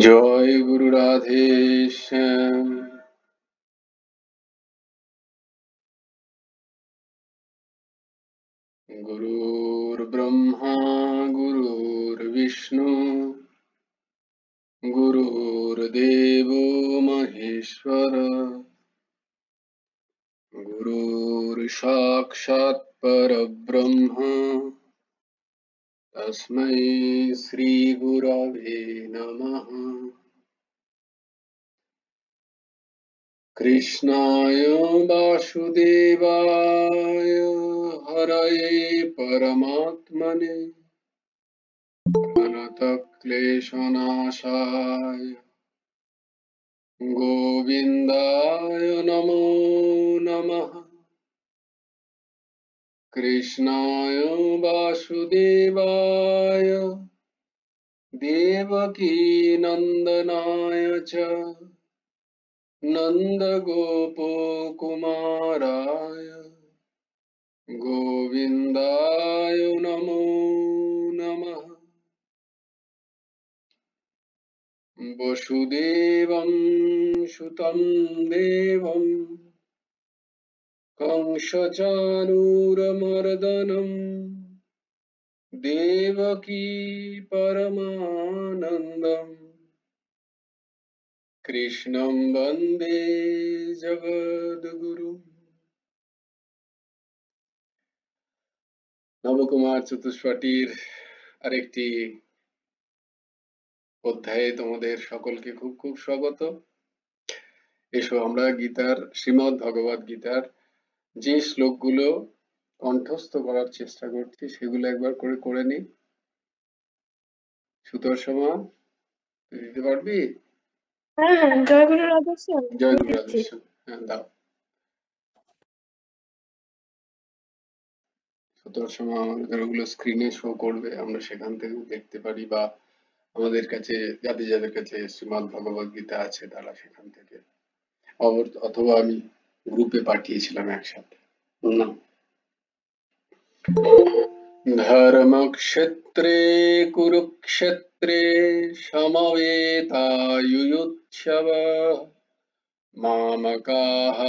জয় গুরু রাধে শ্যাম। গুরুর ব্রহ্মা গুরুর বিষ্ণু গুরুর্দেব মহেশ্বর গুরুর সাক্ষাৎ পরব্রহ্ম তস্मै শ্রী গুরবে নমঃ। কৃষ্ণায় বাসুদেবায় হরয়ে পরমাত্মনে প্रणतक्लेशनाशाय गोविन्दाय नमो नमः। कृष्णाय वासुदेवाय देवकीनन्दनाय च नन्दगोपकुमाराय गोविन्दाय नमो नमः। वसुदेवं सुतं देवं कंसचाणूरमर्दनं देवकी परमानन्दं कृष्णं वन्दे जगद्गुरुम्। নবকুমার চতুষ্পাঠীর আরেকটি অধ্যায়ে তোমাদের সকলকে খুব খুব স্বাগত। এসো আমরা গীতার শ্রীমদ্ ভগবদ গীতার যে শ্লোকগুলো কণ্ঠস্থ করার চেষ্টা করছি সেগুলো একবার করে নিই। সুতর্ষমা তুই দিতে পারবি? হ্যাঁ, জয় গুরু রাধেশ্যাম। জয় গুরু রাধেশ্যাম। হ্যাঁ দাও। সুতর্ষমা আমাদের ওগুলো স্ক্রিনে শো করবে, আমরা সেখান থেকে দেখতে পারি, বা আমাদের কাছে যাদের কাছে শ্রীমদ্ ভগবদ গীতা আছে তারা সেখান থেকে, অথবা আমি গ্রুপে পাঠিয়েছিলাম একসাথে। না, ধর্মক্ষেত্রে কুরুক্ষেত্রে সমবেতায়ুयुत्सवः मामकाः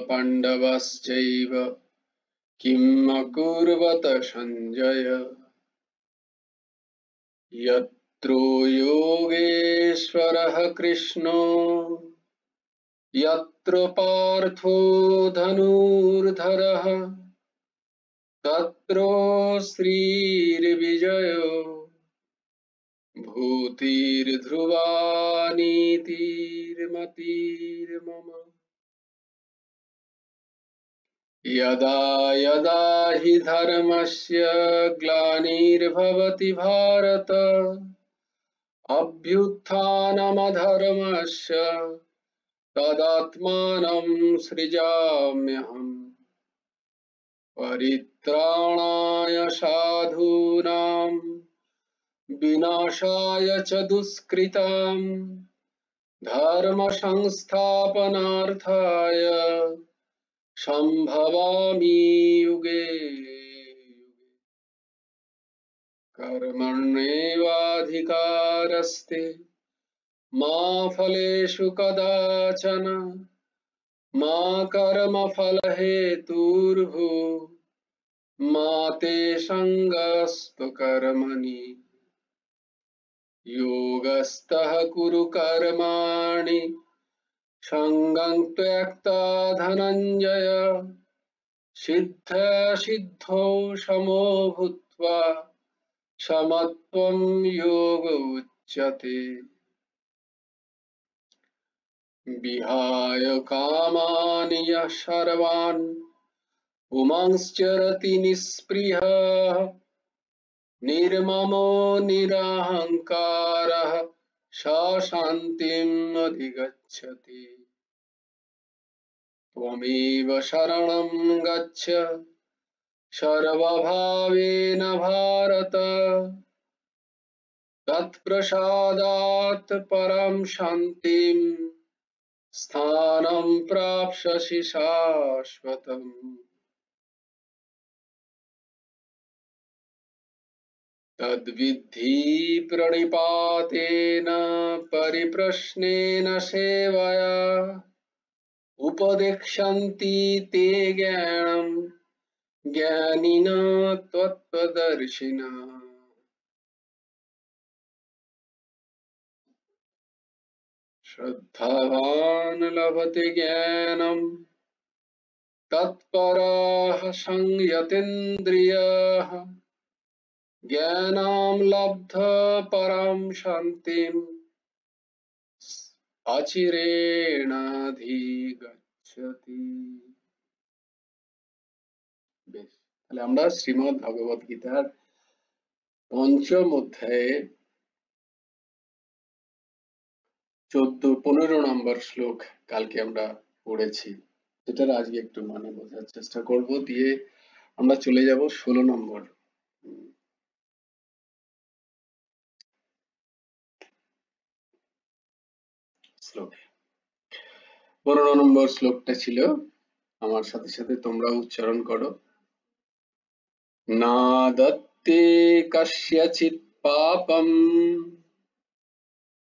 पाण्डवश्चैव किम् अकुर्वत सञ्जय। यत्र योगेश्वरः कृष्णो यत्र पार्थो धनुर्धरः तत्र श्रीर्विजयो भूतिर्ध्रुवा नीतिर्मतिर्मम। यदा यदा हि धर्मस्य ग्लानिर्भवति भारत अभ्युत्थानमधर्मस्य तदात्मानं सृजाम्यहम्। परित्राणाय साधूनां विनाशाय च दुष्कृतां धर्म संस्थापनार्थाय संभवामि युगे युगे। कर्मण्येवाधिकारस्ते मा फलेषु कदाचन मा कर्मफलहेतुर्भू मा ते संगस्तु कर्मणि। योगस्थः कुरु कर्माणि संगं त्यक्त्वा धनञ्जय सिद्धो समो भूत्वा समत्वं योग उच्यते। विहाय कामान् यः सर्वान् पुमांश्चरति निःस्पृहः निर्ममो निरहङ्कारः स शान्तिम् अधिगच्छति। त्वमेव शरणं गच्छ सर्वभावेन भारत तत्प्रसादात् परं शान्तिं स्थानं प्राप्स्यसि शाश्वतम्। तद्विद्धि प्रणिपातेन परिप्रश्नेन सेवया उपदेक्षन्ति ते ज्ञानं ज्ञानिना त्वत्त्वदर्शिनः। श्रद्धावान् लभते ज्ञानं तत्परः संयतेन्द्रियः ज्ञानं लब्ध्वा परां शान्तिम् अचिरेणाधिगच्छति। বেশ, তাহলে আমরা শ্রীমদ্ ভগবত গীতার পঞ্চম অধ্যায়ে 15 নম্বর শ্লোক কালকে আমরা পড়েছি, সেটার আজকে একটু মানে বোঝার চেষ্টা করব, দিয়ে আমরা চলে যাব 16 নম্বর শ্লোকে। 15 নম্বর শ্লোকটা ছিল, আমার সাথে সাথে তোমরা উচ্চারণ করো, না দত্তে কস্যচিৎ পাপম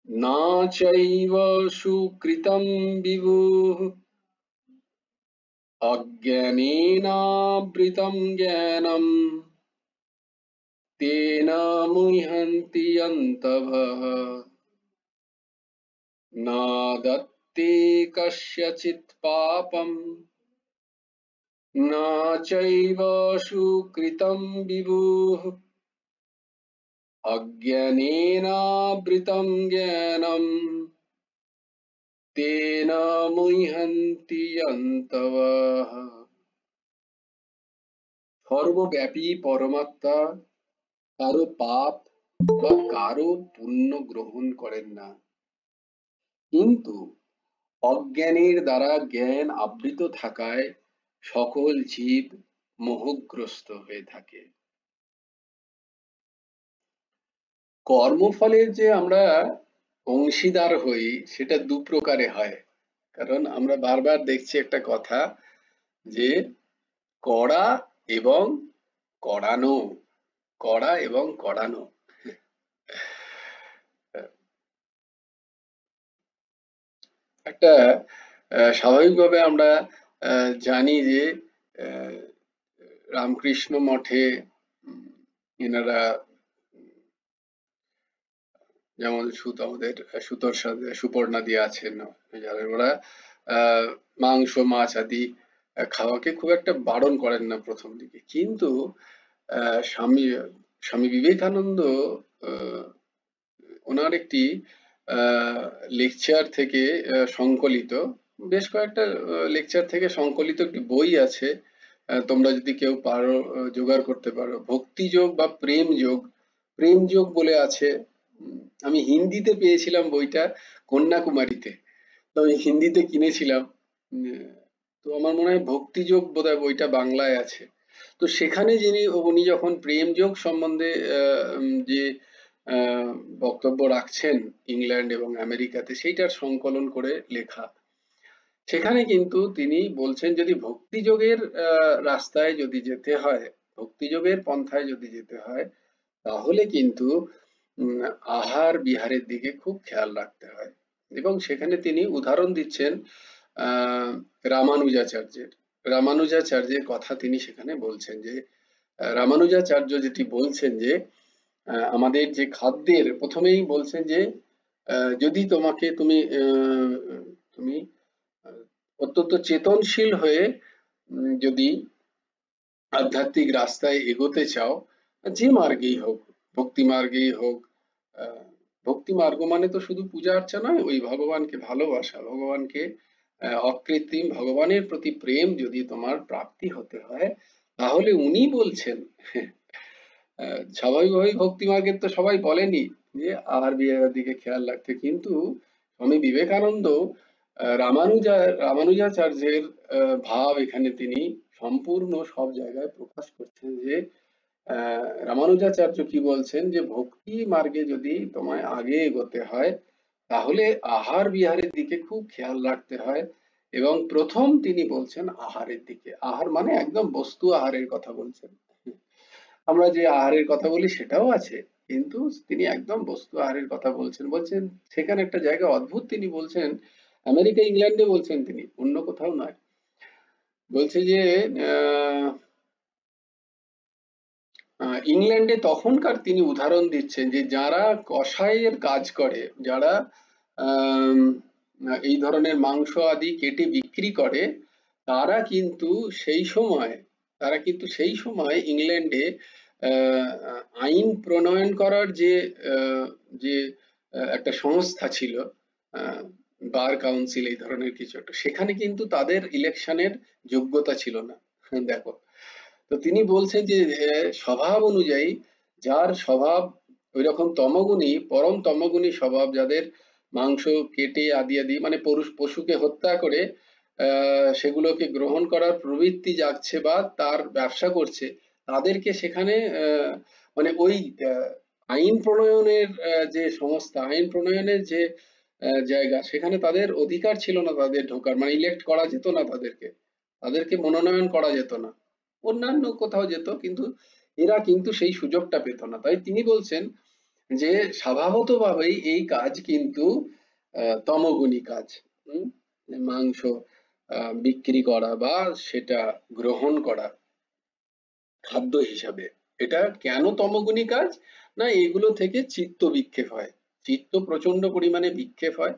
না চৈব সুকৃতম বিভুঃ অজ্ঞানেনাবৃতম জ্ঞানম তেন মুহ্যন্তি অন্তভঃ। না দত্তে কস্যচিৎ পাপম না চৈব সুকৃতম বিভুঃ অজ্ঞানেনাবৃতম জ্ঞানম তেন মুহ্যন্তি অন্তভঃ। সর্বব্যাপী পরমাত্মা কারো পাপ বা কারো পুণ্য গ্রহণ করেন না, কিন্তু অজ্ঞানের দ্বারা জ্ঞান আবৃত থাকায় সকল জীব মোহগ্রস্ত হয়ে থাকে। কর্মফলের যে আমরা অংশীদার হই সেটা দু প্রকারে হয়, কারণ আমরা বারবার দেখছি একটা কথা যে করা এবং করানো, করা এবং করানো। একটা স্বাভাবিকভাবে আমরা জানি যে রামকৃষ্ণ মঠে এনারা যেমন আমাদের সুতোর সাথে সুপর্ণা দিয়ে আছেন, যারা ওরা মাংস মাছ আদি খাওয়াকে খুব একটা বারণ করেন না প্রথম দিকে, কিন্তু স্বামী বিবেকানন্দ ওনার একটি লেকচার থেকে সংকলিত, বেশ কয়েকটা লেকচার থেকে সংকলিত একটি বই আছে, তোমরা যদি কেউ পারো জোগাড় করতে পারো, ভক্তিযোগ বা প্রেম যোগ বলে আছে। আমি হিন্দিতে পেয়েছিলাম বইটা কন্যাকুমারীতে, তো আমি হিন্দিতে কিনেছিলাম, তো আমার মনে হয় ভক্তিযোগ বোধহয় বইটা বাংলায় আছে। তো সেখানে উনি যখন প্রেম যোগ সম্বন্ধে যে বক্তব্য রাখছেন ইংল্যান্ড এবং আমেরিকাতে, সেইটার সংকলন করে লেখা। সেখানে কিন্তু তিনি বলছেন যদি ভক্তিযোগের রাস্তায় যদি যেতে হয়, ভক্তিযোগের পন্থায় যদি যেতে হয়, তাহলে কিন্তু আহার বিহারের দিকে খুব খেয়াল রাখতে হয়। এবং সেখানে তিনি উদাহরণ দিচ্ছেন রামানুজাচার্যের কথা তিনি সেখানে বলছেন যে রামানুজাচার্য যেটি বলছেন যে আমাদের যে খাদ্যের, প্রথমেই বলছেন যে যদি তুমি অত্যন্ত চেতনশীল হয়ে যদি আধ্যাত্মিক রাস্তায় এগোতে চাও, যে মার্গেই হোক, ভক্তি মার্গেই হোক, ভক্তি মার্গ মানে তো শুধু পূজা অর্চনা নয়, ওই ভগবানকে ভালোবাসা, ভগবানকে অকৃত্রিম ভগবানের প্রতি প্রেম যদি তোমার প্রাপ্তি হতে হয়, তাহলে উনি বলছেন স্বাভাবিকভাবেই ভক্তি মার্গের তো সবাই বলেনি যে আহার বিহারের দিকে খেয়াল রাখতে, কিন্তু স্বামী বিবেকানন্দ রামানুজাচার্যের ভাব এখানে তিনি সম্পূর্ণ সব জায়গায় প্রকাশ করছেন যে রামানুজাচার্য কি বলছেন যে ভক্তি মার্গে যদি তোমায় আগে এগোতে হয়, তাহলে আহার বিহারের দিকে খুব খেয়াল রাখতে হয়। এবং প্রথম তিনি বলছেন আহারের দিকে, আহার মানে একদম বস্তু আহারের কথা বলছেন। আমরা যে আহারের কথা বলি সেটাও আছে, কিন্তু তিনি একদম বস্তু আহারের কথা বলছেন। বলছেন সেখানে একটা জায়গা অদ্ভুত, তিনি বলছেন আমেরিকা ইংল্যান্ডে বলছেন তিনি, অন্য কোথাও নয়। বলছে যে আহ ইংল্যান্ডে তখনকার তিনি উদাহরণ দিচ্ছেন যে যারা কসাইয়ের কাজ করে, যারা আম, এই ধরনের মাংস আদি কেটে বিক্রি করে, তারা কিন্তু সেই সময় তারা কিন্তু সেই সময় ইংল্যান্ডে আইন প্রণয়ন করার আহ, যে একটা সংস্থা ছিল, বার কাউন্সিল এই ধরনের কিছু একটা, সেখানে কিন্তু তাদের ইলেকশনের যোগ্যতা ছিল না। দেখো, তো তিনি বলছেন যে স্বভাব অনুযায়ী, যার স্বভাব ওইরকম তমগুণী, পরম তমগুণী স্বভাব, যাদের মাংস কেটে আদি আদি মানে পশুকে হত্যা করে সেগুলোকে গ্রহণ করার প্রবৃত্তি জাগছে বা তার ব্যবসা করছে, তাদেরকে সেখানে মানে ওই আহ, আইন প্রণয়নের যে সংস্থা, আইন প্রণয়নের যে জায়গা, সেখানে তাদের অধিকার ছিল না তাদের ঢোকার, মানে ইলেক্ট করা যেত না তাদেরকে, তাদেরকে মনোনয়ন করা যেত না। অন্যান্য কোথাও যেত, কিন্তু এরা কিন্তু সেই সুযোগটা পেত না। তাই তিনি বলছেন যে স্বভাবতভাবেই এই কাজ কিন্তু তমোগুণী কাজ। হুম? মাংস বিক্রি করা বা সেটা গ্রহণ করা খাদ্য হিসাবে, এটা কেন তমোগুণী কাজ? না, এগুলো থেকে চিত্ত বিক্ষেপ হয়, চিত্ত প্রচন্ড পরিমাণে বিক্ষেপ হয়।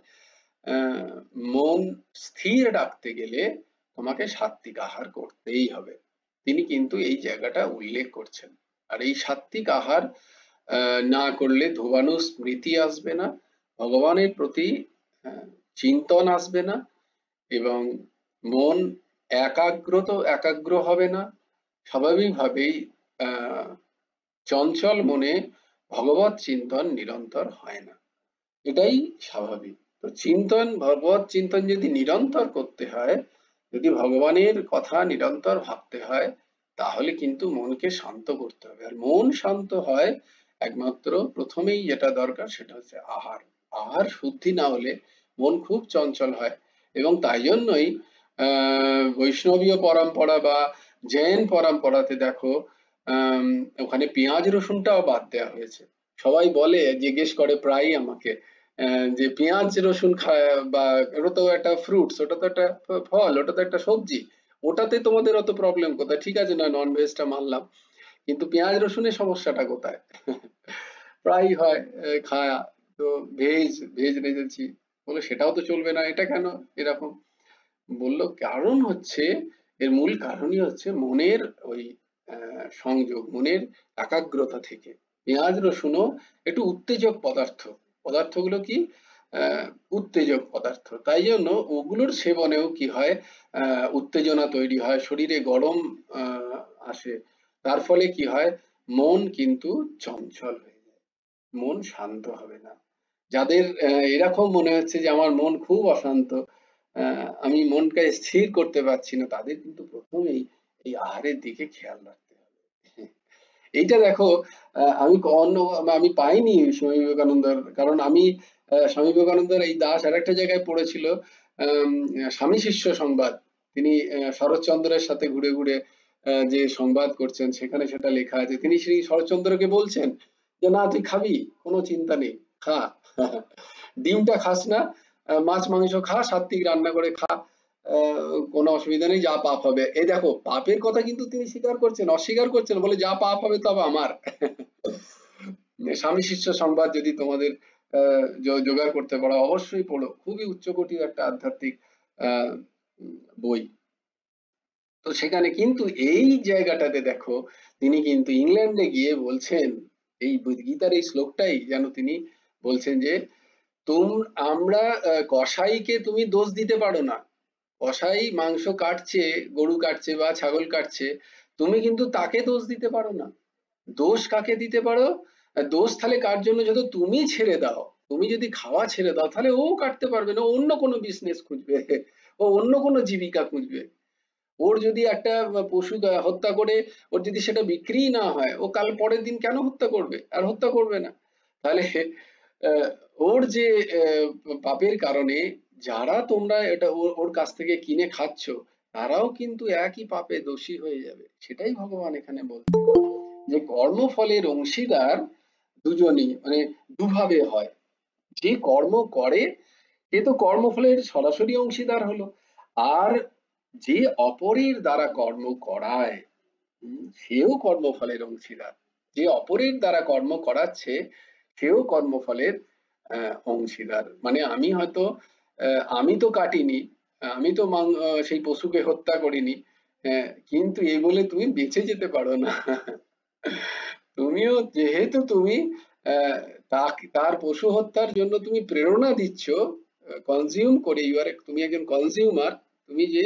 আহ, মন স্থির রাখতে গেলে তোমাকে সাত্ত্বিক আহার করতেই হবে। তিনি কিন্তু এই জায়গাটা উল্লেখ করছেন। আর এই সাত্ত্বিক আহার না করলে ধোবানো স্মৃতি আসবে না, ভগবানের প্রতি আহ, চিন্তন আসবে না, এবং মন একাগ্র হবে না। স্বাভাবিকভাবেই আহ চঞ্চল মনে ভগবত চিন্তন নিরন্তর হয় না, এটাই স্বাভাবিক। তো ভগবত চিন্তন যদি নিরন্তর করতে হয়, যদি ভগবানের কথা নিরন্তর ভাবতে হয়, তাহলে কিন্তু মনকে শান্ত করতে হবে। আর মন শান্ত হয় একমাত্র, প্রথমেই যেটা দরকার সেটা হচ্ছে আহার। আহার শুদ্ধি না হলে মন খুব চঞ্চল হয়। এবং তাই জন্যই বৈষ্ণবীয় পরম্পরা বা জৈন পরম্পরাতে দেখো, আহ ওখানে পেঁয়াজ রসুনটাও বাদ দেওয়া হয়েছে। সবাই বলে, জিজ্ঞেস করে প্রায়ই আমাকে, যে পেঁয়াজ রসুন খায় বা ওটা তো একটা ফ্রুটস, ওটা তো একটা ফল, ওটা তো একটা সবজি, ওটাতে তোমাদের অত প্রবলেম কোথায়? ঠিক আছে, না নন ভেজটা মানলাম, কিন্তু পেঁয়াজ রসুনের সমস্যাটা কোথায়? প্রায়ই হয় খায়া, তো ভেজ ভেজ রেজেছি, বলে সেটাও তো চলবে না, এটা কেন এরকম? বলল কারণ হচ্ছে, এর মূল কারণই হচ্ছে মনের ওই সংযোগ, মনের একাগ্রতা থেকে। পেঁয়াজ রসুনও একটু উত্তেজক পদার্থ, পদার্থগুলো কি আহ উত্তেজক পদার্থ, তাই জন্য ওগুলোর সেবনেও কি হয়, উত্তেজনা তৈরি হয়, শরীরে গরম আসে, তার ফলে কি হয়, মন কিন্তু চঞ্চল হয়ে যায়, মন শান্ত হবে না। যাদের এরকম মনে হচ্ছে যে আমার মন খুব অশান্ত, আমি মনকে স্থির করতে পারছি না, তাদের কিন্তু প্রথমেই এই আহারের দিকে খেয়াল রাখতে হবে। এইটা দেখো, আমি পাইনি স্বামী বিবেকানন্দর, কারণ আমি স্বামী বিবেকানন্দর এই দাস আরেকটা জায়গায় পড়েছিল, আম, স্বামী শিষ্য সংবাদ, তিনি শরৎচন্দ্রের সাথে ঘুরে ঘুরে যে সংবাদ করছেন, সেখানে সেটা লেখা আছে, তিনি শ্রী শরৎচন্দ্রকে বলছেন যে না তুই খাবি, কোনো চিন্তা নেই, খা, ডিমটা খাস না, মাছ মাংস খা, সাত্ত্বিক রান্না করে খা, কোনো অসুবিধা নেই, যা পাপ হবে। এই দেখো, পাপের কথা কিন্তু তিনি স্বীকার করছেন, অস্বীকার করছেন, বলে যা পাপ হবে তবে আমার। স্বামী শিষ্য সংবাদ যদি তোমাদের জোগাড় করতে পারো, অবশ্যই পড়ো, খুবই উচ্চকোটির একটা আধ্যাত্মিক আহ বই। তো সেখানে কিন্তু এই জায়গাটাতে দেখো, তিনি কিন্তু ইংল্যান্ডে গিয়ে বলছেন, এই গীতার এই শ্লোকটাই যেন তিনি বলছেন যে আমরা কসাইকে তুমি দোষ দিতে পারো না, কসাই মাংস কাটছে, গরু কাটছে বা ছাগল কাটছে, তুমি কিন্তু তাকে দোষ দিতে পারো না। দোষ কাকে দিতে পারো? দোষ তাহলে কার জন্য, যত তুমি ছেড়ে দাও, তুমি যদি খাওয়া ছেড়ে দাও, তাহলে ও কাটতে পারবে না, ও অন্য কোনো বিজনেস খুঁজবে, ও অন্য কোনো জীবিকা খুঁজবে। ওর যদি একটা পশু হত্যা করে ওর যদি সেটা বিক্রি না হয়, ও কাল পরের দিন কেন হত্যা করবে? আর হত্যা করবে না। তাহলে আহ, ওর যে পাপের কারণে যারা তোমরা এটা ওর কাছ থেকে কিনে খাচ্ছ, তারাও কিন্তু একই পাপে দোষী হয়ে যাবে, সেটাই ভগবান এখানে বলছেন। যে কর্মফলের অংশীদার দুজনই, মানে দুভাবে হয়। যে কর্ম করে সে তো কর্মফলের সরাসরি অংশীদার হলো, আর যে অপরের দ্বারা কর্ম করায় সেও কর্মফলের অংশীদার। যে অপরের দ্বারা কর্ম করাচ্ছে সেও কর্মফলের অংশীদার। মানে আমি হয়তো আমি তো কাটিনি, আমি তো সেই পশুকে হত্যা করিনি, কিন্তু এই বলে তুমি বেঁচে যেতে পারো না। তুমিও যেহেতু তুমি তার পশু হত্যার জন্য তুমি প্রেরণা দিচ্ছ, কনজিউম করে, তুমি একজন কনজিউমার, তুমি যে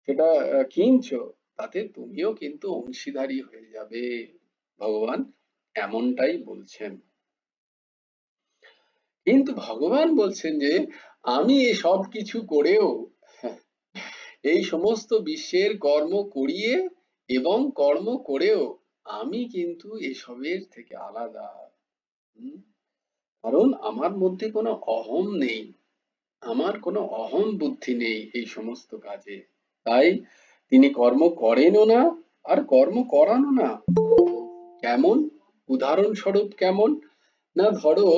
সেটা কিনছো, তাতে তুমিও কিন্তু অংশীদারি হয়ে যাবে। ভগবান এমনটাই বলছেন। কিন্তু ভগবান বলছেন যে আমি এই সব কিছু করেও, এই সমস্ত বিশ্বের কর্ম করিয়ে এবং কর্ম করেও আমি কিন্তু এসবের থেকে আলাদা। কারণ আমার মধ্যে কোনো অহং নেই, আমার কোনো অহং বুদ্ধি নেই এই সমস্ত কাজে। তাই তিনি কর্ম করেনও না আর কর্ম করানো না। কেমন? উদাহরণস্বরূপ কেমন? না ধরো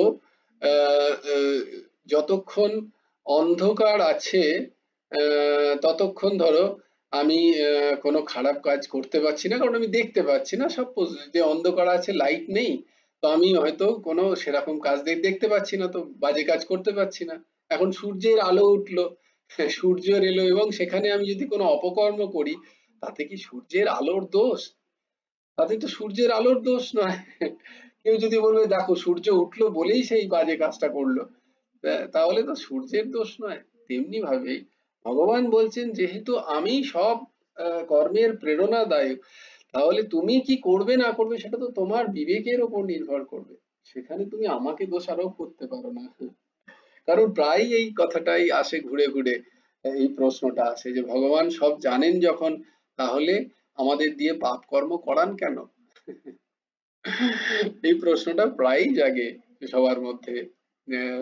যতক্ষণ অন্ধকার আছে ততক্ষণ ধরো আমি কোনো খারাপ কাজ করতে পারছি না, কারণ আমি দেখতে পাচ্ছি না। সাপোজ যে অন্ধকার আছে, লাইট নেই, তো আমি হয়তো কোনো সেরকম কাজ দেখতে পাচ্ছি না, তো বাজে কাজ করতে পারছি না। এখন সূর্যের আলো উঠলো, সূর্য এলো, এবং সেখানে আমি যদি কোনো অপকর্ম করি, তাতে কি সূর্যের আলোর দোষ? তাতে তো সূর্যের আলোর দোষ নয়। কেউ যদি বলবে দেখো সূর্য উঠলো বলেই সেই বাজে কাজটা করলো, তাহলে তো সূর্যের দোষ নয়। তেমনি ভাবে ভগবান বলছেন যেহেতু আমি সব কর্মের প্রেরণাদায়ক, তাহলে তুমি কি করবে না করবে সেটা তো তোমার বিবেকের ওপর নির্ভর করবে। সেখানে তুমি আমাকে দোষারোপ করতে পারো না। কারণ প্রায় এই কথাটাই আসে ঘুরে ঘুরে, এই প্রশ্নটা আসে যে ভগবান সব জানেন যখন, তাহলে আমাদের দিয়ে পাপ কর্ম করান কেন? এই প্রশ্নটা প্রায়ই জাগে সবার মধ্যে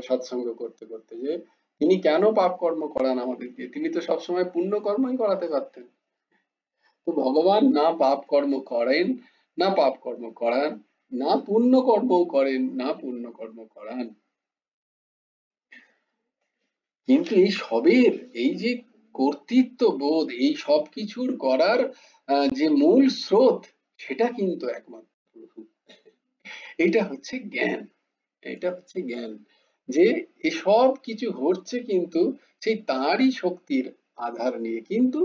সৎসঙ্গ করতে করতে, যে তিনি কেন পাপ কর্ম করান আমাদের দিয়ে? তিনি তো সবসময় পুণ্য কর্মই করাতে পারতেন। তো ভগবান না পাপ কর্ম করেন, না পাপ কর্ম করান, না পুণ্য কর্ম করেন, না পুণ্য কর্ম করান। কিন্তু এই সবের, এই যে কর্তৃত্ব বোধ, এই সব কিছুর করার যে মূল স্রোত, সেটা কিন্তু একমাত্র প্রভু। এটা হচ্ছে জ্ঞান, এটা হচ্ছে জ্ঞান যে এসব কিছু হচ্ছে কিন্তু সেই তাঁরই শক্তির আধার নিয়ে, কিন্তু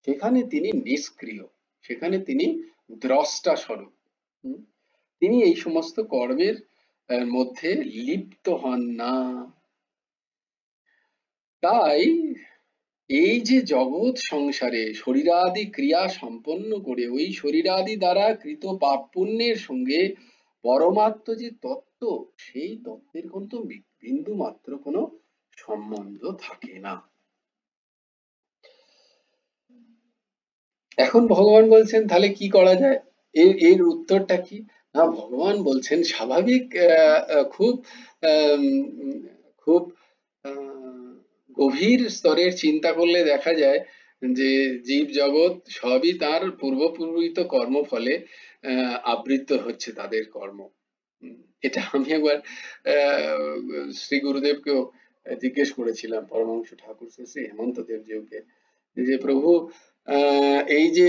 সেখানে তিনি নিষ্ক্রিয়, সেখানে তিনি দ্রষ্টা স্বরূপ। তিনি এই সমস্ত কর্মের মধ্যে লিপ্ত হন না। তাই এই যে জগৎ সংসারে শরীরাদি ক্রিয়া সম্পন্ন করে ওই শরীরাদি দ্বারা কৃত পাপ পুণ্যের সঙ্গে পরমাত্ম যে তত্ত্ব, সেই তত্ত্বের কিন্তু বিন্দু মাত্র কোনো সম্বন্ধ থাকে না। এখন ভগবান বলছেন তাহলে কি করা যায়? এর উত্তরটা কি? না, ভগবান বলছেন স্বাভাবিক খুব খুব গভীর স্তরের চিন্তা করলে দেখা যায় যে জীব জগৎ সবই তার পূর্বপূর্বিত কর্মফলে আবৃত হচ্ছে, তাদের কর্ম। এটা আমি একবার শ্রী গুরুদেবকেও জিজ্ঞেস করেছিলাম, পরমহংস ঠাকুর শ্রী হেমন্ত দেবজিউকে, যে প্রভু এই যে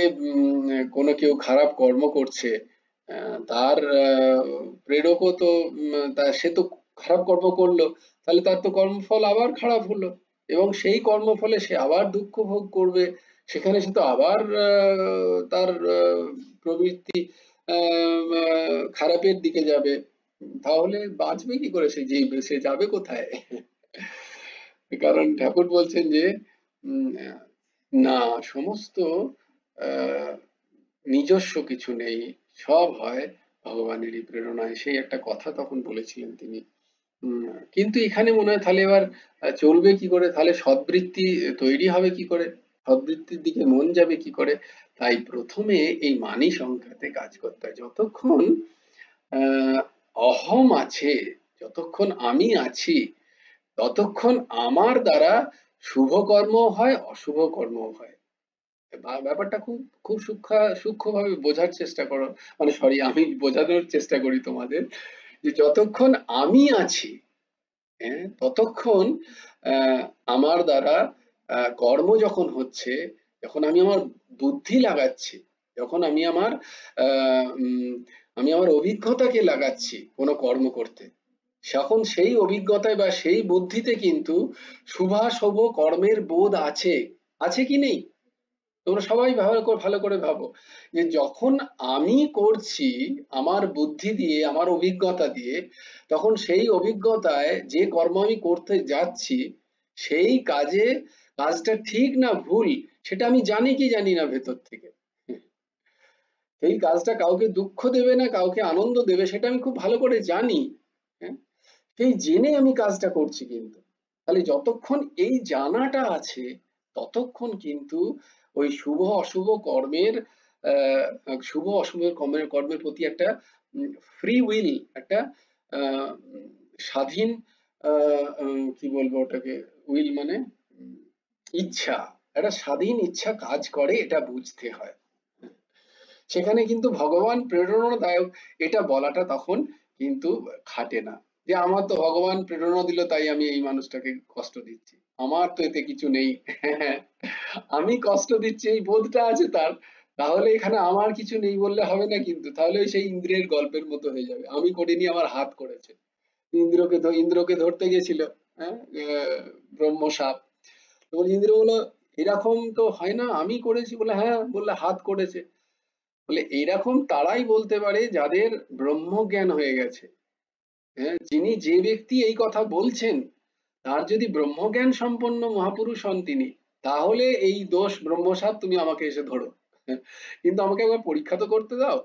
কোনো কেউ খারাপ কর্ম করছে, তার প্রেরকও তো সে তো খারাপ কর্ম করলো, তাহলে তার তো কর্মফল আবার খারাপ হলো, এবং সেই কর্মফলে সে আবার দুঃখ ভোগ করবে। সেখানে সে তো আবার তার প্রবৃত্তি খারাপের দিকে যাবে। তাহলে বাঁচবে কি করে সে জীব? সে যাবে কোথায়? কারণ ঠাকুর বলছেন যে না, সমস্ত নিজস্ব কিছু নেই, সব হয় ভগবানেরই প্রেরণায়। সেই একটা কথা তখন বলেছিলেন তিনি। কিন্তু এখানে মনে হয় তাহলে এবার চলবে কি করে? তাহলে সদ্বৃত্তি তৈরি হবে কি করে? সদ্বৃত্তির দিকে মন যাবে কি করে? তাই প্রথমে এই মানি সংখ্যাতে কাজ করতে হয়। যতক্ষণ অহম আছে, যতক্ষণ আমি আছি, ততক্ষণ আমার দ্বারা শুভ কর্ম হয়, অশুভ কর্ম হয়। ব্যাপারটা খুব খুব সূক্ষ্মভাবে বোঝার চেষ্টা করো, মানে সরি আমি বোঝানোর চেষ্টা করি তোমাদের, যে যতক্ষণ আমি আছি, হ্যাঁ, ততক্ষণ আহ, আমার দ্বারা কর্ম যখন হচ্ছে, যখন আমি আমার বুদ্ধি লাগাচ্ছি, যখন আমি আমার আমি আমার অভিজ্ঞতাকে লাগাচ্ছি কোনো কর্ম করতে, তখন সেই অভিজ্ঞতায় বা সেই বুদ্ধিতে কিন্তু শুভাশুভ কর্মের বোধ আছে। আছে কি নেই? তোমরা সবাই ভালো করে ভাবো, যে যখন আমি করছি আমার বুদ্ধি দিয়ে, আমার অভিজ্ঞতা দিয়ে, তখন সেই অভিজ্ঞতায় যে কর্ম আমি করতে যাচ্ছি, সেই কাজটা ঠিক না ভুল, সেটা আমি জানি কি জানি না ভেতর থেকে। সেই কাজটা কাউকে দুঃখ দেবে না কাউকে আনন্দ দেবে সেটা আমি খুব ভালো করে জানি। হ্যাঁ, সেই জেনে আমি কাজটা করছি কিন্তু। তাহলে যতক্ষণ এই জানাটা আছে, ততক্ষণ কিন্তু ওই শুভ অশুভ কর্মের শুভ অশুভ কর্মের কর্মের প্রতি একটা ফ্রি উইল, একটা আহ, স্বাধীন, কি বলবো ওটাকে, উইল মানে উম, ইচ্ছা, একটা স্বাধীন ইচ্ছা কাজ করে, এটা বুঝতে হয়। সেখানে কিন্তু ভগবান প্রেরণাদায়ক এটা বলাটা তখন কিন্তু খাটে না, যে আমার তো ভগবান প্রেরণা দিল তাই আমি এই মানুষটাকে কষ্ট দিচ্ছি, আমার তো এতে কিছু নেই। আমি কষ্ট দিচ্ছি এই বোধটা আছে তার, তাহলে এখানে আমার কিছু নেই বললে হবে না কিন্তু, তাহলে ওই সেই ইন্দ্রের গল্পের মতো হয়ে যাবে, আমি করিনি আমার হাত করেছে। ইন্দ্রকে ধরতে গেছিল, হ্যাঁ, ব্রহ্ম সাপ। তো ইন্দ্র বললো এরকম তো হয় না, আমি করেছি, বলে হ্যাঁ, বললে হাত করেছে। বলে এইরকম তারাই বলতে পারে যাদের ব্রহ্মজ্ঞান হয়ে গেছে। হ্যাঁ, যে ব্যক্তি এই কথা বলছেন, তার যদি ব্রহ্মজ্ঞান সম্পন্ন মহাপুরুষ হন তিনি, তাহলে এই দোষ ব্রহ্মসাপ তুমি আমাকে এসে ধরো, কিন্তু আমাকে একবার পরীক্ষা তো করতে দাও।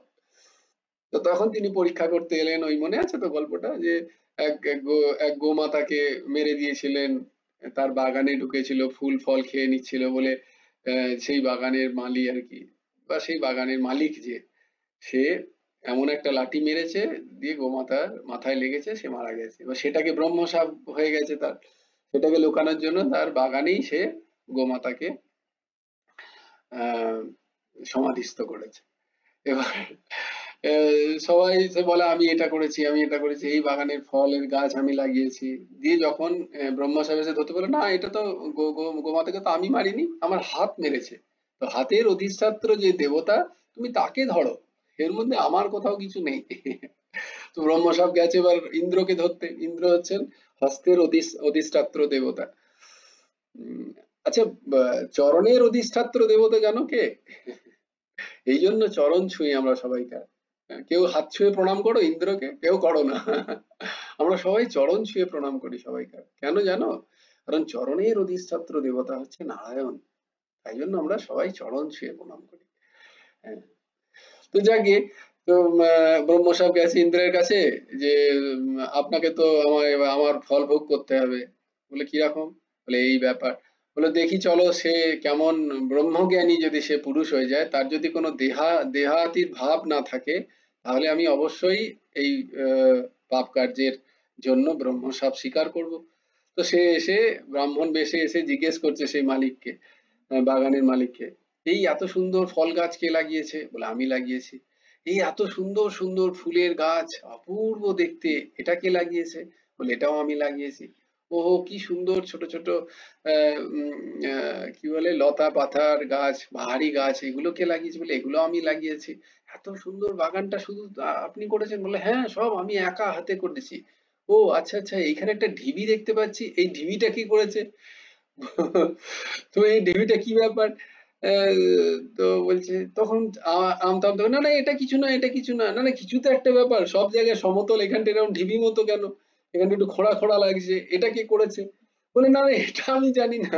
তো তখন তিনি পরীক্ষা করতে এলেন, ওই মনে আছে তো গল্পটা, যে এক গোমাতাকে মেরে দিয়েছিলেন, তার বাগানে ঢুকেছিল, ফুল ফল খেয়ে নিচ্ছিল বলে, সেই বাগানের মালি আর কি, বা সেই বাগানের মালিক যে, সে এমন একটা লাঠি মেরেছে, দিয়ে গোমাতার মাথায় লেগেছে, সে মারা গেছে। এবার সেটাকে ব্রহ্মশাপ হয়ে গেছে তার, সেটাকে লুকানোর জন্য তার বাগানেই সে গোমাতাকে আহ সমাধিস্থ করেছে। এবার সবাই এসে বলে আমি এটা করেছি, আমি এটা করেছি, এই বাগানের ফলের গাছ আমি লাগিয়েছি। দিয়ে যখন ব্রহ্মা সাহেব এসে ধরতে বলে না এটা তো গোমাতাকে তো আমি মারিনি, আমার হাত মেরেছে। তো হাতের অধিষ্ঠাত্র যে দেবতা, তুমি তাকে ধরো, এর মধ্যে আমার কোথাও কিছু নেই। তো ব্রহ্মা সাহেব গেছে এবার ইন্দ্রকে ধরতে, ইন্দ্র হচ্ছেন হস্তের অধিষ্ঠাত্র দেবতা। উম, আচ্ছা, চরণের অধিষ্ঠাত্র দেবতা জানো কে? এই জন্য চরণ ছুঁই আমরা সবাইকার। কেউ হাত ছুঁয়ে প্রণাম করো ইন্দ্রকে, কেউ করো না। আমরা সবাই চরণ ছুঁয়ে প্রণাম করি সবাইকার, কেন জানো? কারণ চরণের অধিষ্ঠাত্র দেবতা হচ্ছে নারায়ণ, তাই জন্য আমরা সবাই চরণ ছুঁয়ে প্রণাম করি। হ্যাঁ, তো যাকে, তো ব্রহ্ম সাহেব গেছে ইন্দ্রের কাছে, যে আপনাকে তো আমার ফল ভোগ করতে হবে। বলে কিরকম? বলে এই ব্যাপার। বলে দেখি চলো সে কেমন ব্রহ্মজ্ঞানী, যদি সে পুরুষ হয়ে যায়, তার যদি কোনো দেহাতীত ভাব না থাকে, তাহলে আমি অবশ্যই এই পাপ কার্যের জন্য ব্রহ্ম শাপ স্বীকার করব। তো সে এসে ব্রাহ্মণ বেশে এসে জিজ্ঞেস করছে সেই মালিককে, বাগানের মালিককে, এই এত সুন্দর ফল গাছ কে লাগিয়েছে? বলে আমি লাগিয়েছি। এই এত সুন্দর সুন্দর ফুলের গাছ, অপূর্ব দেখতে, এটা কে লাগিয়েছে? বলে এটাও আমি লাগিয়েছি। ওহো কি সুন্দর ছোট ছোট কি বলে লতা পাতার গাছ, বাহারি গাছ, এগুলো কে লাগিয়েছে? বলে এগুলো আমি লাগিয়েছি। এত সুন্দর বাগানটা শুধু আপনি করেছেন? বলে হ্যাঁ, সব আমি একা হাতে করেছি। ও আচ্ছা আচ্ছা, এইখানে একটা ঢিবি দেখতে পাচ্ছি, এই ঢিবিটা কি করেছে? তো এই ঢিবিটা কি ব্যাপার? তো বলছে তখন আমতা আমতা, না না এটা কিছু না, এটা কিছু না, না না কিছু তো একটা ব্যাপার, সব জায়গায় সমতল, এখানটা এরকম ঢিবি মতো কেন? এখানটা একটু খোঁড়া খোঁড়া লাগছে, এটা কে করেছে? বলে না না এটা আমি জানি না।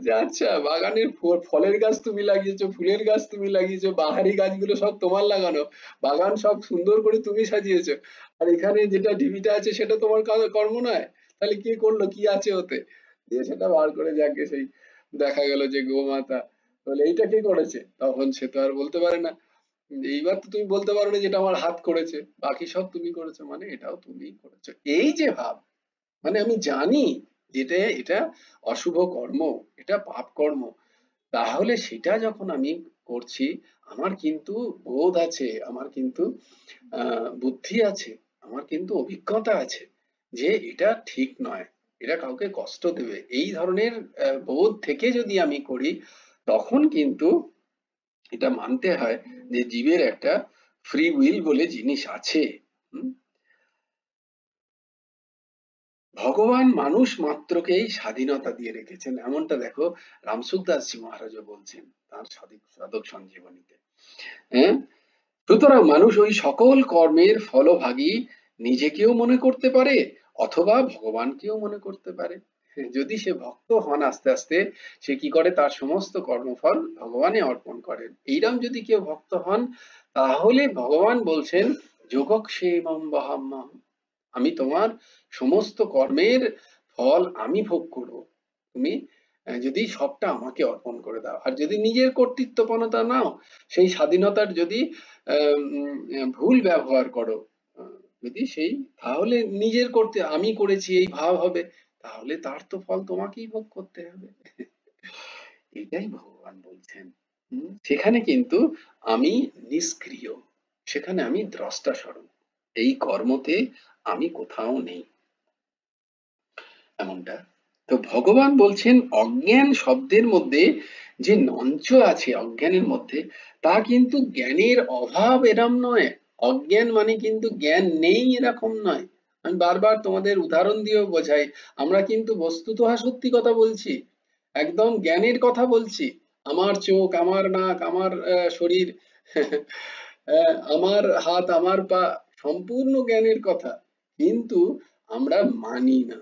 যে আচ্ছা, বাগানের ফলের গাছ তুমি লাগিয়েছো, ফুলের গাছ তুমি লাগিয়েছো, বাহারি গাছগুলো সব তোমার লাগানো, বাগান সব সুন্দর করে তুমি সাজিয়েছো, আর এখানে যেটা ঢিবিটা আছে সেটা তোমার কর্ম নয়? তাহলে কে করলো, কি আছে ওতে? দিয়ে সেটা বার করে যাকে সেই দেখা গেল যে গোমাতা। বলে এইটা কে করেছে? তখন সে তো আর বলতে পারে না। এইবার তো তুমি বলতে পারো না যেটা আমার হাত করেছে, বাকি সব তুমি করেছো, মানে এটাও তুমিই করেছো, এই যে ভাব। মানে আমি জানি যেটা এটা অশুভ কর্ম, এটা পাপ কর্ম, তাহলে সেটা যখন আমি করছি, আমার কিন্তু বোধ আছে, আমার কিন্তু বুদ্ধি আছে, আমার কিন্তু অভিজ্ঞতা আছে যে এটা ঠিক নয়, এটা কাউকে কষ্ট দেবে, এই ধরনের বোধ থেকে যদি আমি করি, তখন কিন্তু এটা মানতে হয় যে জীবের একটা ফ্রি উইল বলে জিনিস আছে। হুম? ভগবান মানুষ মাত্রকেই স্বাধীনতা দিয়ে রেখেছেন, এমনটা দেখো রামসুখদাসজি মহারাজও বলছেন তার সাধক সঞ্জীবনীতে। হ্যাঁ, সুতরাং মানুষ ওই সকল কর্মের ফলভাগী নিজেকেও মনে করতে পারে, অথবা ভগবানকেও মনে করতে পারে। যদি সে ভক্ত হন, আস্তে আস্তে সে কি করে, তার সমস্ত কর্মফল ভগবানে অর্পণ করেন। এইরকম যদি কেউ ভক্ত হন, তাহলে ভগবান বলছেন যোগক্ষেমম বহাম্যহম, আমি তোমার সমস্ত কর্মের ফল আমি ভোগ করব, তুমি যদি সবটা আমাকে অর্পণ করে দাও। আর যদি নিজের কর্তৃত্বপনতা নাও, সেই স্বাধীনতার যদি ভুল ব্যবহার করো, যদি সেই, তাহলে নিজের করতে আমি করেছি এই ভাব হবে, তাহলে তার তো ফল তোমাকেই ভোগ করতে হবে। এটাই ভগবান বলছেন। সেখানে কিন্তু আমি নিষ্ক্রিয়, সেখানে আমি দ্রষ্টা স্বরূপ, এই কর্মতে আমি কোথাও নেই, এমনটা। তো ভগবান বলছেন অজ্ঞান শব্দের মধ্যে যে নঞ্চ আছে অজ্ঞানের মধ্যে, তা কিন্তু জ্ঞানের অভাব এরম নয়। অজ্ঞান মানে কিন্তু জ্ঞান নেই এরকম নয়। আমি বারবার তোমাদের উদাহরণ দিয়েও বোঝাই, আমরা কিন্তু বস্তুত সত্যি কথা বলছি, একদম জ্ঞানের কথা বলছি। আমার চোখ, আমার নাক, আমার শরীর, আমার হাত, আমার পা, সম্পূর্ণ জ্ঞানের কথা। কিন্তু আমরা মানি না,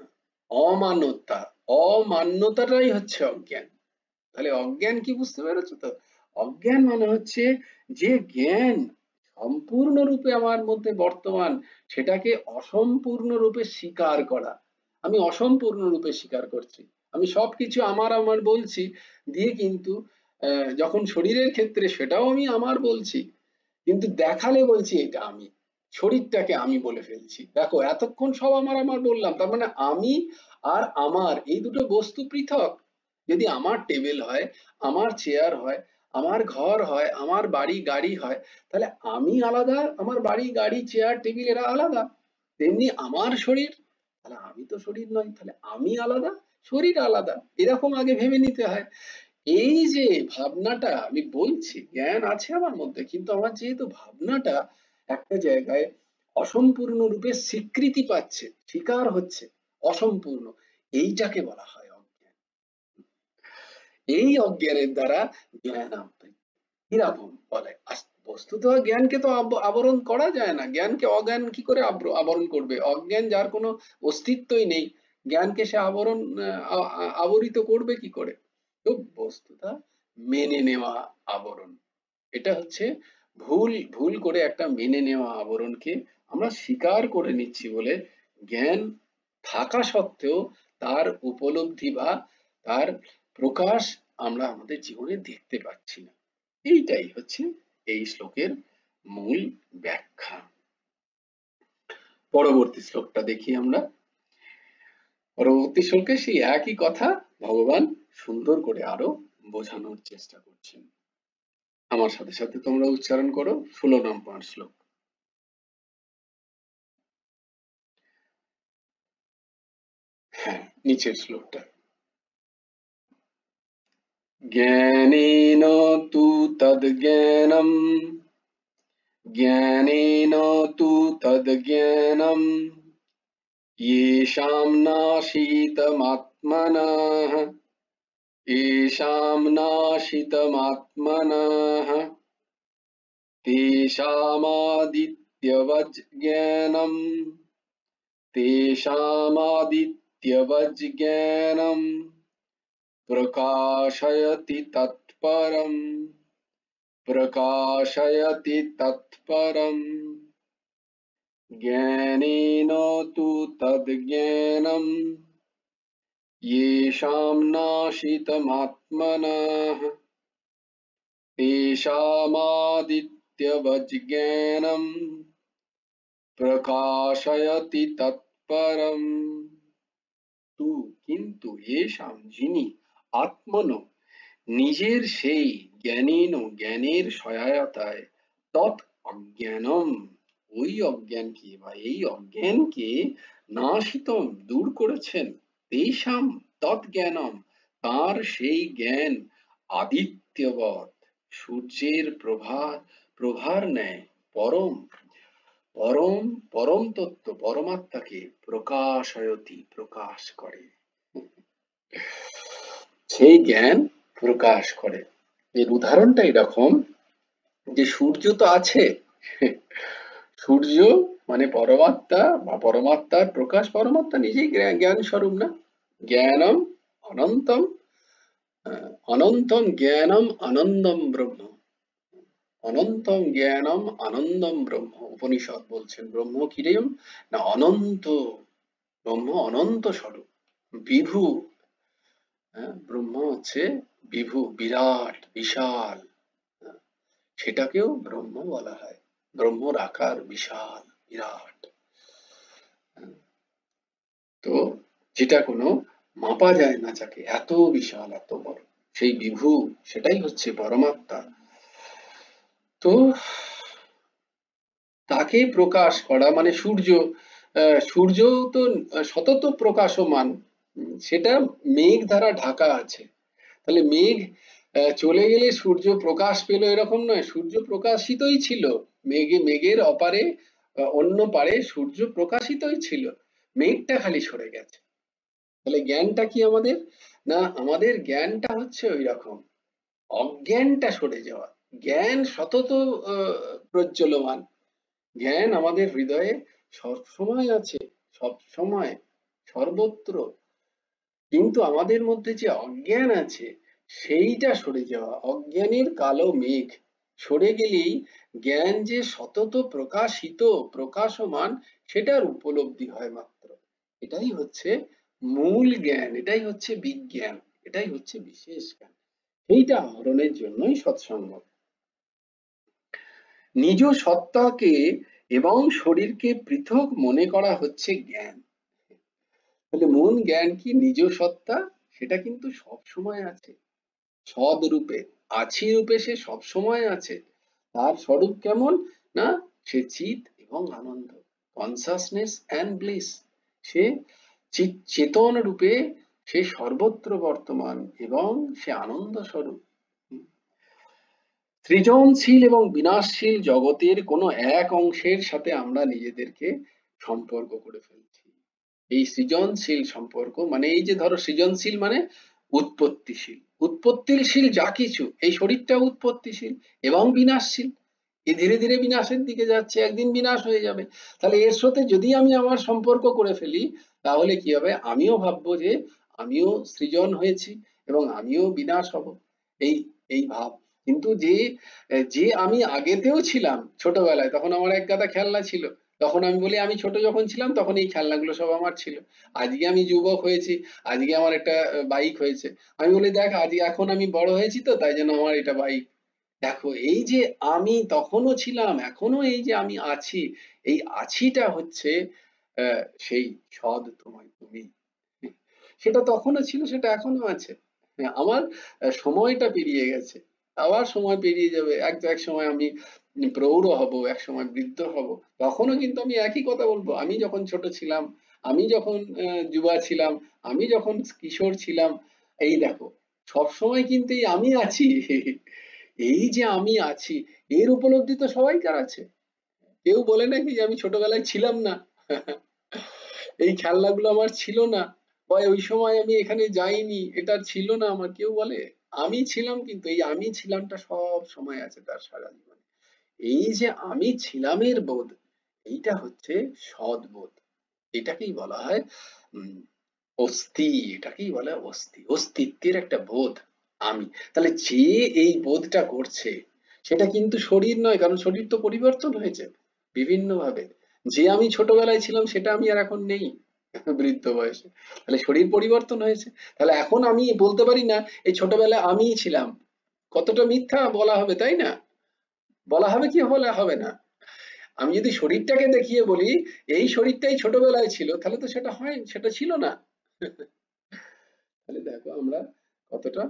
অমানতা, অমান্যতাটাই হচ্ছে অজ্ঞান। তাহলে অজ্ঞান কি, বুঝতে পেরেছো তো? অজ্ঞান মানে হচ্ছে যে জ্ঞান সম্পূর্ণরূপে আমার মধ্যে বর্তমান, সেটাকে অসম্পূর্ণ রূপে স্বীকার করা। আমি অসম্পূর্ণ রূপে স্বীকার করছি, আমি সবকিছু আমার আমার বলছি, দিয়ে কিন্তু যখন শরীরের ক্ষেত্রে সেটাও আমি আমার বলছি, কিন্তু দেখালে বলছি এটা আমি, শরীরটাকে আমি বলে ফেলছি। দেখো এতক্ষণ সব আমার আমার বললাম, তার মানে আমি আর আমার এই দুটো বস্তু পৃথক। যদি আমার টেবিল হয়, আমার চেয়ার হয়, আমার ঘর হয়, আমার বাড়ি গাড়ি হয়, তাহলে আমি আলাদা, আমার বাড়ি গাড়ি চেয়ার টেবিল এরা আলাদা। তেমনি আমার শরীর, তাহলে আমি তো শরীর নই, তাহলে আমি আলাদা, শরীর আলাদা, এরকম আগে ভেবে নিতে হয়। এই যে ভাবনাটা আমি বলছি, জ্ঞান আছে আমার মধ্যে, কিন্তু আমার যেহেতু ভাবনাটা একটা জায়গায় অসম্পূর্ণ রূপে স্বীকৃতি পাচ্ছে, স্বীকার হচ্ছে অসম্পূর্ণ, এইটাকে বলা হয় অজ্ঞান। এই অজ্ঞানের দ্বারা জ্ঞান আবৃত। কিরকম বলে, বস্তুত জ্ঞানকে তো আবরণ করা যায় না, জ্ঞানকে অজ্ঞান কি করে আবরণ করবে? অজ্ঞান যার কোনো অস্তিত্বই নেই, জ্ঞানকে সে আবরণ আবরিত করবে কি করে? তো বস্তুটা মেনে নেওয়া আবরণ, এটা হচ্ছে ভুল, ভুল করে একটা মেনে নেওয়া আবরণকে আমরা স্বীকার করে নিচ্ছি বলে জ্ঞান থাকা সত্ত্বেও তার উপলব্ধি বা তার প্রকাশ আমরা আমাদের জীবনে দেখতে পাচ্ছি না। এইটাই হচ্ছে এই শ্লোকের মূল ব্যাখ্যা। পরবর্তী শ্লোকটা দেখি আমরা। পরবর্তী শ্লোকে সেই একই কথা ভগবান সুন্দর করে আরো বোঝানোর চেষ্টা করছেন। আমার সাথে সাথে তোমরা উচ্চারণ করো 16 নম্বর শ্লোক। হ্যাঁ, নিচের শ্লোকটা। জ্ঞানেন তু তদ্জ্ঞানম, জ্ঞানেন তু তদ্জ্ঞানম येषां नाशितमात्मनः, येषां नाशितमात्मनः तेषामादित्यवज् ज्ञानम्, तेषामादित्यवज् ज्ञानम् प्रकाशयति तत्परम्, प्रकाशयति तत्परम्। ज्ञानेन तु तद्ज्ञानम् येषां नाशितमात्मनः तेषामादित्यवज् ज्ञानम् प्रकाशयति तत्परम्। तु किन्तु येषां, যিনি, আত্মনো, নিজের সেই জ্ঞানীন ও জ্ঞানের সহায়তায় তৎ অজ্ঞানম, ওই অজ্ঞানকে বা এই অজ্ঞানকে নাশিতম, দূর করেছেন, তেষাম তৎ জ্ঞানম, তার সেই জ্ঞান আদিত্যবৎ, সূর্যের প্রভার ন্যায় পরম পরম পরম তত্ত্ব পরমাত্মাকে প্রকাশয়তি, প্রকাশ করে। সেই জ্ঞান প্রকাশ করে। এর উদাহরণটা এরকম যে সূর্য তো আছে, সূর্য মানে পরমাত্মা বা পরমাত্মার প্রকাশ, পরমাত্মা নিজেই জ্ঞান স্বরূপ না? জ্ঞানম অনন্তম, অনন্তম জ্ঞানম আনন্দম ব্রহ্ম, অনন্তম জ্ঞানম আনন্দম ব্রহ্ম। উপনিষদ বলছেন ব্রহ্ম কিরম না অনন্ত, ব্রহ্ম অনন্ত স্বরূপ, বিভু। ব্রহ্ম হচ্ছে বিভু, বিরাট, বিশাল, সেটাকেও ব্রহ্ম বলা হয়। ব্রহ্মর আকার বিশাল, বিরাট, তো যেটা কোনো মাপা যায় না, যাকে এত বিশাল, এত বড়, সেই বিভু, সেটাই হচ্ছে পরমাত্মা। তো তাকে প্রকাশ করা মানে সূর্য, সূর্য তো সতত প্রকাশমান, সেটা মেঘ দ্বারা ঢাকা আছে। তাহলে মেঘ চলে গেলে সূর্য প্রকাশ পেল এরকম নয়, সূর্য প্রকাশিতই ছিল। মেঘের অপারে অন্য পারে সূর্য প্রকাশিতই ছিল, মেঘটা খালি সরে গেছে। তাহলে জ্ঞানটা কি আমাদের? না, আমাদের জ্ঞানটা হচ্ছে ওই রকম, অজ্ঞানটা সরে যাওয়া। জ্ঞান সতত প্রজ্বলমান, জ্ঞান আমাদের হৃদয়ে সবসময় আছে, সব সময়, সর্বত্র। কিন্তু আমাদের মধ্যে যে অজ্ঞান আছে সেইটা সরে যাওয়া। অজ্ঞানের কালো মেঘ সরে গেলেই জ্ঞান যে সতত প্রকাশিত, প্রকাশমান, সেটার উপলব্ধি হয় মাত্র। এটাই হচ্ছে মূল জ্ঞান, এটাই হচ্ছে বিজ্ঞান, এটাই হচ্ছে বিশেষ জ্ঞান। এইটা আহরণের জন্যই সৎসঙ্গ। নিজ সত্তাকে এবং শরীরকে পৃথক মনে করা হচ্ছে জ্ঞান। তাহলে মূল জ্ঞান কি? নিজ সত্তা, সেটা কিন্তু সব সময় আছে, সদ রূপে, আছি রূপে সে সব সময় আছে। তার স্বরূপ কেমন? না, সে চিত এবং আনন্দ, কনসাসনেস এন্ড ব্লিস। সে চেতন রূপে, সে সর্বত্র বর্তমান এবং সে আনন্দ স্বরূপ। সৃজনশীল এবং বিনাশশীল জগতের কোনো এক অংশের সাথে আমরা নিজেদেরকে সম্পর্ক করে ফেলছি। এই সৃজনশীল সম্পর্ক মানে এই যে ধরো সৃজনশীল মানে উৎপত্তিশীল, উৎপত্তিশীল যা কিছু, এই শরীরটা উৎপত্তিশীল এবং বিনাশশীল, এ ধীরে ধীরে বিনাশের দিকে যাচ্ছে, একদিন বিনাশ হয়ে যাবে। তাহলে এর সাথে যদি আমি আমার সম্পর্ক করে ফেলি, তাহলে কি হবে? আমিও ভাববো যে আমিও সৃজন হয়েছি এবং আমিও বিনাশ হব, এই এই ভাব। কিন্তু যে যে আমি আগেতেও ছিলাম ছোটবেলায়, তখন আমার এক গাদা খেলনা ছিল, তখন আমি বলি আমি ছোট যখন ছিলাম তখন এই খেলনাগুলো সব আমার ছিল। আজকে আমি যুবক হয়েছি, আজকে আমার একটা বাইক হয়েছে, আমি বলি দেখ আজকে এখন আমি বড় হয়েছি তো তাই জন্য আমার এটা বাইক। দেখো এই যে আমি তখনও ছিলাম, এখনো এই যে আমি আছি, এই আছিটা হচ্ছে সেই সৎ তোমায় তুমি। সেটা তখনও ছিল, সেটা এখনো আছে। আমার সময়টা পেরিয়ে গেছে, আবার সময় পেরিয়ে যাবে, এক সময় আমি প্রৌঢ় হব, এক সময় বৃদ্ধ হব, তখনও কিন্তু আমি একই কথা বলবো। আমি যখন ছোট ছিলাম, আমি যখন যুবা ছিলাম, আমি যখন কিশোর ছিলাম, এই দেখো সব সময় কিন্তু এই আমি আছি। এই যে আমি আছি, এর উপলব্ধি তো সবাইকার আছে। কেউ বলে নাকি যে আমি ছোটবেলায় ছিলাম না, এই খেলনাগুলো আমার ছিল না, বা ওই সময় আমি এখানে যাইনি, এটা ছিল না আমার, কেউ বলে? আমি ছিলাম, কিন্তু এই আমি ছিলামটা সব সময় আছে তার সারা জীবনে। এই যে আমি ছিলামের বোধ, এইটা হচ্ছে সদ্বোধ। এটাকেই বলা হয় অস্থি, এটাকেই বলা হয় অস্থি, অস্তিত্বের একটা বোধ আমি। তাহলে যে এই বোধটা করছে সেটা কিন্তু শরীর নয়, কারণ শরীর তো পরিবর্তন হয়েছে বিভিন্ন ভাবে। যে আমি ছোটবেলায় ছিলাম সেটা আমি আর এখন নেই বৃদ্ধ বয়সে, তাহলে শরীর পরিবর্তন হয়েছে। তাহলে এখন আমি বলতে পারি না এই ছোটবেলায় আমিই ছিলাম, কতটা মিথ্যা বলা হবে, তাই না? বলা হবে কি বলা হবে না? আমি যদি শরীরটাকে দেখিয়ে বলি এই শরীরটাই ছোটবেলায় ছিল, তাহলে তো সেটা হয়, সেটা ছিল না। তাহলে দেখো আমরা কতটা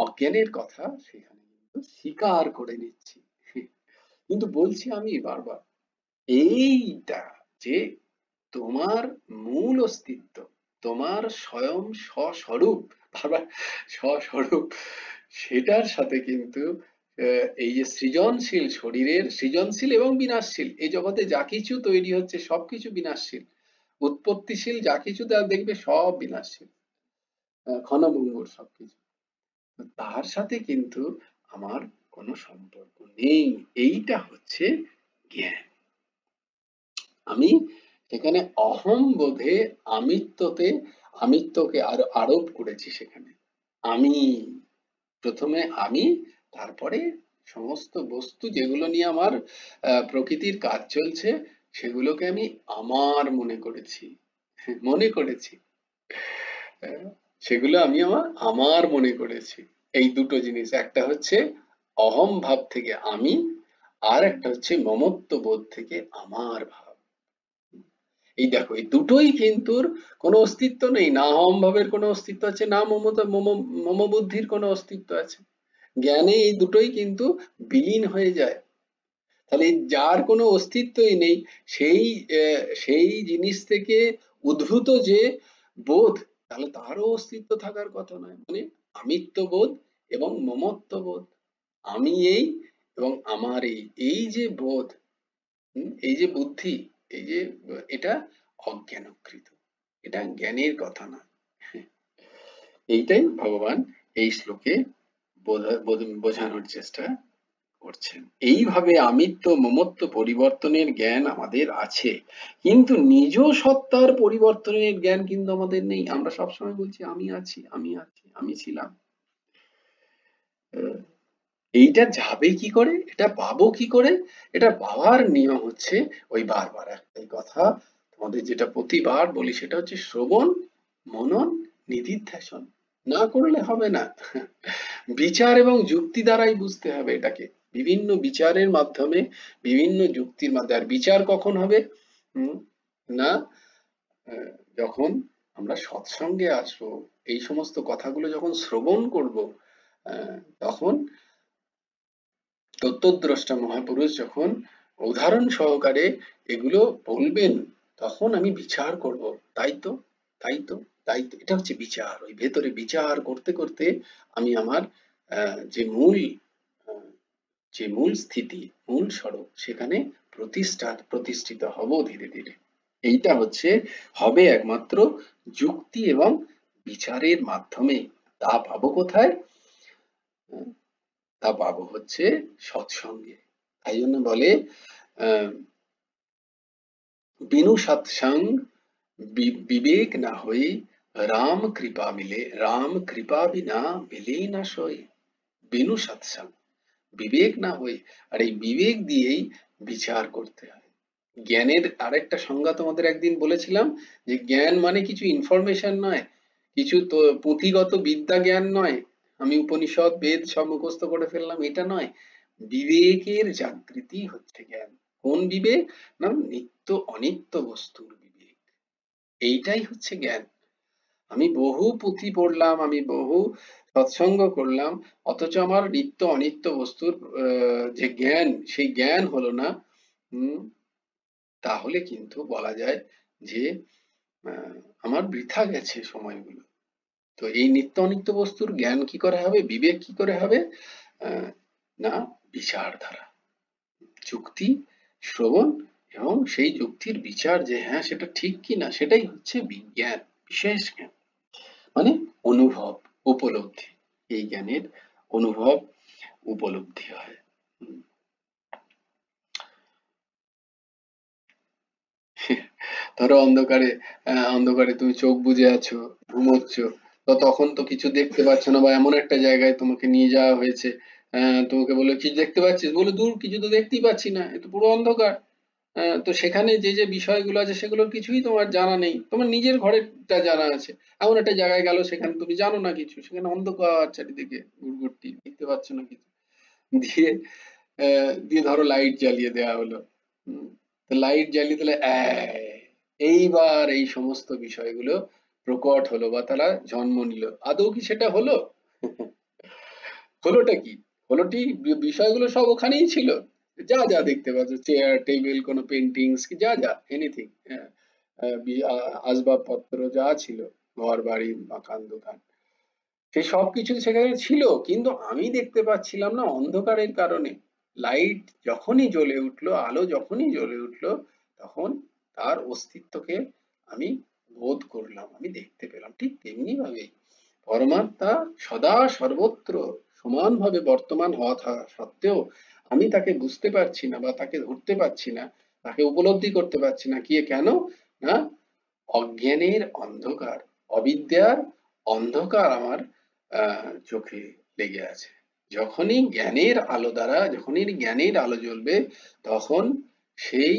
অজ্ঞানের কথা সেখানে কিন্তু স্বীকার করে নিচ্ছি। কিন্তু বলছি আমি বারবার এইটা যে তোমার মূল অস্তিত্ব, তোমার স্বয়ং স্বস্বরূপ, বারবার স্বস্বরূপ, সেটার সাথে কিন্তু এই যে সৃজনশীল শরীরের, সৃজনশীল এবং বিনাশশীল, এই জগতে যা কিছু তৈরি হচ্ছে সবকিছু বিনাশশীল, উৎপত্তিশীল যা কিছু তা দেখবে সব বিনাশশীল, ক্ষণভঙ্গুর সবকিছু। তার সাথে কিন্তু আমার কোনো সম্পর্ক নেই। এইটা হচ্ছে জ্ঞান। আমি সেখানে অহং বোধে আমিত্বকে আরোপ করেছি সেখানে। আমি, প্রথমে আমি, তারপরে সমস্ত বস্তু যেগুলো নিয়ে আমার প্রকৃতির কাজ চলছে সেগুলোকে আমি আমার মনে করেছি। মনে করেছি, সেগুলো আমি আমার মনে করেছি। এই দুটো জিনিস, একটা হচ্ছে অহম ভাব থেকে আমি, আর একটা হচ্ছে মমত্ব বোধ থেকে আমার ভাব। এই দেখো, এই দুটোই কিন্তু কোনো অস্তিত্ব নেই, না অহম ভাবের কোনো অস্তিত্ব আছে, না মম বুদ্ধির কোনো অস্তিত্ব আছে। জ্ঞানে এই দুটোই কিন্তু বিলীন হয়ে যায়। তাহলে যার কোনো অস্তিত্বই নেই, সেই সেই জিনিস থেকে উদ্ভূত যে বোধ, তাহলে তারও অস্তিত্ব থাকার কথা নয়। মানে আমিত্ব বোধ এবং মমত্ব বোধ, আমি এই এবং আমার এই যে বোধ, এই যে বুদ্ধি, এই যে এটা অজ্ঞানকৃত, এটা জ্ঞানের কথা না। এইটাই ভগবান এই শ্লোকে বোঝানোর চেষ্টা করছেন। এইভাবে আমিত্ব মমত্ব পরিবর্তনের জ্ঞান আমাদের আছে, কিন্তু নিজ সত্তার পরিবর্তনের জ্ঞান কিন্তু আমাদের নেই। আমরা সবসময় বলছি আমি আছি, আমি আছি, আমি ছিলাম। এইটা যাবে কি করে, এটা পাবো কি করে? এটা পাওয়ার নিয়ম হচ্ছে ওই বারবার একটাই কথা তোমাদের যেটা প্রতিবার বলি, সেটা হচ্ছে শ্রবণ, মনন, নিধিধ্যাসন। না করলে হবে না। বিচার এবং যুক্তি দ্বারাই বুঝতে হবে এটাকে, বিভিন্ন বিচারের মাধ্যমে, বিভিন্ন যুক্তির মাধ্যমে। আর বিচার কখন হবে? না, যখন আমরা সৎসঙ্গে আসবো, এই সমস্ত কথাগুলো যখন শ্রবণ করব, তখন তত্ত্বদ্রষ্টা মহাপুরুষ যখন উদাহরণ সহকারে এগুলো বলবেন, তখন আমি বিচার করব। তাই তো, তাই তো, তাই তো, এটা হচ্ছে বিচার। ওই ভেতরে বিচার করতে করতে আমি আমার যে মূল স্থিতি, মূল স্বরূপ, সেখানে প্রতিষ্ঠিত হব ধীরে ধীরে। এইটা হচ্ছে হবে একমাত্র যুক্তি এবং বিচারের মাধ্যমে। তা পাবো কোথায়? তা পাবো হচ্ছে সৎসঙ্গে। তাই জন্য বলে বিনু সৎসঙ্গ বিবেক না হই, রাম কৃপা মিলে, রাম কৃপা বিনা মিলে না সই। বিনু সৎসঙ্গ, বিবেক না হই। আর এই বিবেক দিয়েই বিচার করতে হয়। জ্ঞানের আরেকটা সংজ্ঞা তোমাদের একদিন বলেছিলাম, যে জ্ঞান মানে কিছু ইনফরমেশন নয়, কিছু তো পুঁথিগত বিদ্যা জ্ঞান নয়, আমি উপনিষদ বেদ সব মুখস্থ করে ফেললাম, এটা নয়। বিবেকের জাগৃতি হচ্ছে জ্ঞান। কোন বিবেক? না নিত্য অনিত্য বস্তুর বিবেক। এইটাই হচ্ছে জ্ঞান। আমি বহু পুঁথি পড়লাম, আমি বহু সৎসঙ্গ করলাম, অথচ আমার নিত্য অনিত্য বস্তুর যে জ্ঞান, সেই জ্ঞান হলো না, তাহলে কিন্তু বলা যায় যে আমার বৃথা গেছে সময়গুলো। তো এই নিত্য অনিত্য বস্তুর জ্ঞান কি করে হবে, বিবেক কি করে হবে? না বিচার দ্বারা, যুক্তি, শ্রবণ এবং সেই যুক্তির বিচার, যে হ্যাঁ সেটা ঠিক কি না, সেটাই হচ্ছে বিজ্ঞান, বিশেষ জ্ঞান। মানে অনুভব, উপলব্ধি। এই জ্ঞানের অনুভব, উপলব্ধি হয়। ধরো অন্ধকারে তুমি চোখ বুজে আছো, ঘুমোচ্ছ, তো তখন তো কিছু দেখতে পাচ্ছ না, বা এমন একটা জায়গায় তোমাকে নিয়ে যাওয়া হয়েছে, তোমাকে বললো কি দেখতে পাচ্ছিস, বলে দূর কিছু তো দেখতেই পাচ্ছি না, এ তো পুরো অন্ধকার। তো সেখানে যে যে বিষয়গুলো আছে সেগুলোর কিছুই তোমার জানা নেই, তোমার নিজের ঘরেরটা জানা আছে। এমন একটা জায়গায় গেল, সেখানে তুমি জানো না কিছু, সেখানে অন্ধকার চারিদিকে, ঘুরঘুরটি, দেখতে পাচ্ছ না কিছু। দিয়ে দিয়ে ধরো লাইট জ্বালিয়ে দেওয়া হলো, তো লাইট জ্বালিয়ে দিলে এইবার এই সমস্ত বিষয়গুলো প্রকট হলো, বা তারা জন্ম নিল। আদৌ কি সেটা হলো? হলোটা কি? হলোটি বিষয়গুলো সব ওখানেই ছিল। যা যা দেখতে পাচ্ছ, চেয়ার টেবিল, কোনো পেন্টিংস, যা যা এনিথিং, আসবাবপত্র যা ছিল, ঘর বাড়ি মাকান দোকান, সে সবকিছু সেখানে ছিল, কিন্তু আমি দেখতে পাচ্ছিলাম না অন্ধকারের কারণে। লাইট যখনই জ্বলে উঠলো, আলো যখনই জ্বলে উঠলো, তখন তার অস্তিত্বকে আমি বোধ করলাম, আমি দেখতে পেলাম। ঠিক তেমনি ভাবে পরমাত্মা সদা সর্বত্র সমানভাবে বর্তমান হওয়া থাকা সত্ত্বেও আমি তাকে বুঝতে পারছি না, বা তাকে ধরতে পারছি না, তাকে উপলব্ধি করতে পারছি না। কি কেন? না, অজ্ঞানের অন্ধকার, অবিদ্যার অন্ধকার আমার চোখে লেগে আছে। যখনই জ্ঞানের আলো দ্বারা, যখনই জ্ঞানের আলো জ্বলবে, তখন সেই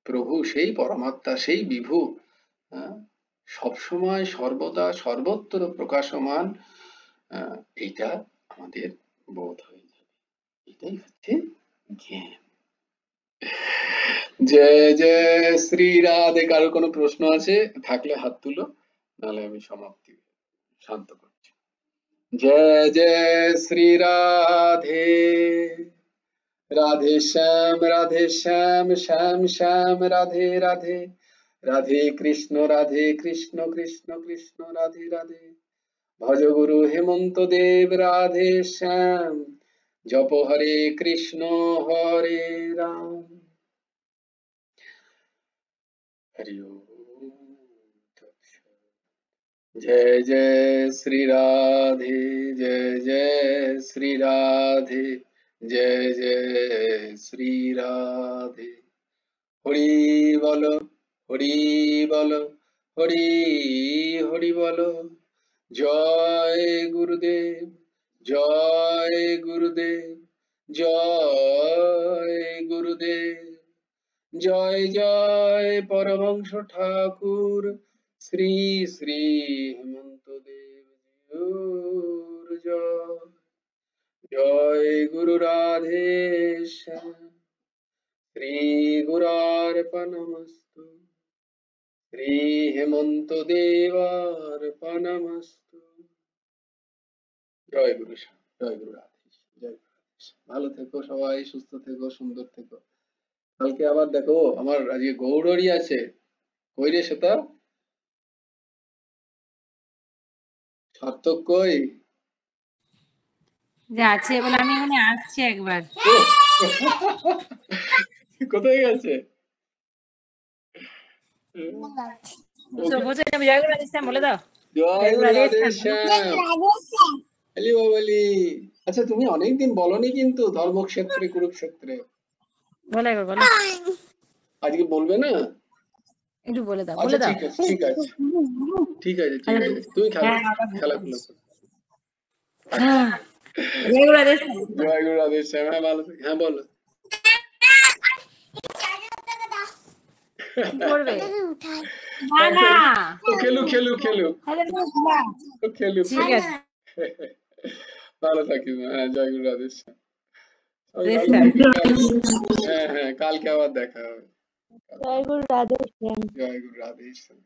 প্রভু, সেই পরমাত্মা, সেই বিভু সবসময় সর্বদা সর্বত্র প্রকাশমান, এইটা আমাদের বোধ হয়ে যাবে। এটাই হচ্ছে জ্ঞান। জয় জয় শ্রী রাধে। কারো কোনো প্রশ্ন আছে থাকলে হাত তুলো, নাহলে আমি সমাপ্তি শান্ত করছি। জয় জয় শ্রী রাধে। রাধে শ্যাম শ্যাম শ্যাম রাধে রাধে, রাধে কৃষ্ণ কৃষ্ণ কৃষ্ণ রাধে রাধে। ভজ গুরু হেমন্ত দেব রাধে শ্যাম, জপ হরে কৃষ্ণ হরে রাম। हरि ओम। जय जय श्री राधे, जय जय श्री राधे, जय जय श्री राधे। हरि बोलो, हरि बोलो, हरि हरि बोलो। जय गुरुदेव, जय गुरुदेव, जय गुरुदेव। जय जय परमहंस ठाकुर श्री श्री हेमंत देव जिउर जय। जय गुरु राधे श्याम, श्री गुरार्पणमस्तु, श्री हेमंत देवार्पणमस्तु। जय गुरु श्याम, जय गुरु राधे, जय गुरु राधे। ভালো থেকো সবাই, সুস্থ থেকো, সুন্দর থেকো। কালকে আবার দেখো, আমার আজকে গৌরহরি আছে। কই রে সেটা? সার্থক কই? যে আছে বলে আমি এখানে আসছি একবার। কোথায় গেছে? বলে দাও। জয় গুরু রাধে শ্যাম। আচ্ছা, তুমি অনেকদিন বলনি কিন্তু ধর্মক্ষেত্রে কুরুক্ষেত্রে। বলে একবার বলো। আজকে বলবে না? একটু বলে দাও, বলে দাও। ঠিক আছে, ঠিক আছে, ঠিক আছে, ঠিক আছে। তুমি খেলাধুলা করো। জয় গুরু রাধে শ্যাম। জয় গুরু রাধে শ্যাম। হ্যাঁ, ভালো থেকো। হ্যাঁ, বলো। কি করবে? না না, খেলু খেলু খেলু খেলু। ঠিক আছে। ভালো থাকিস। হ্যাঁ, জয় গুরু রাধে শ্যাম। হ্যাঁ হ্যাঁ, কালকে আবার দেখা হবে। জয় গুরু রাধে শ্যাম। জয় গুরু রাধে শ্যাম।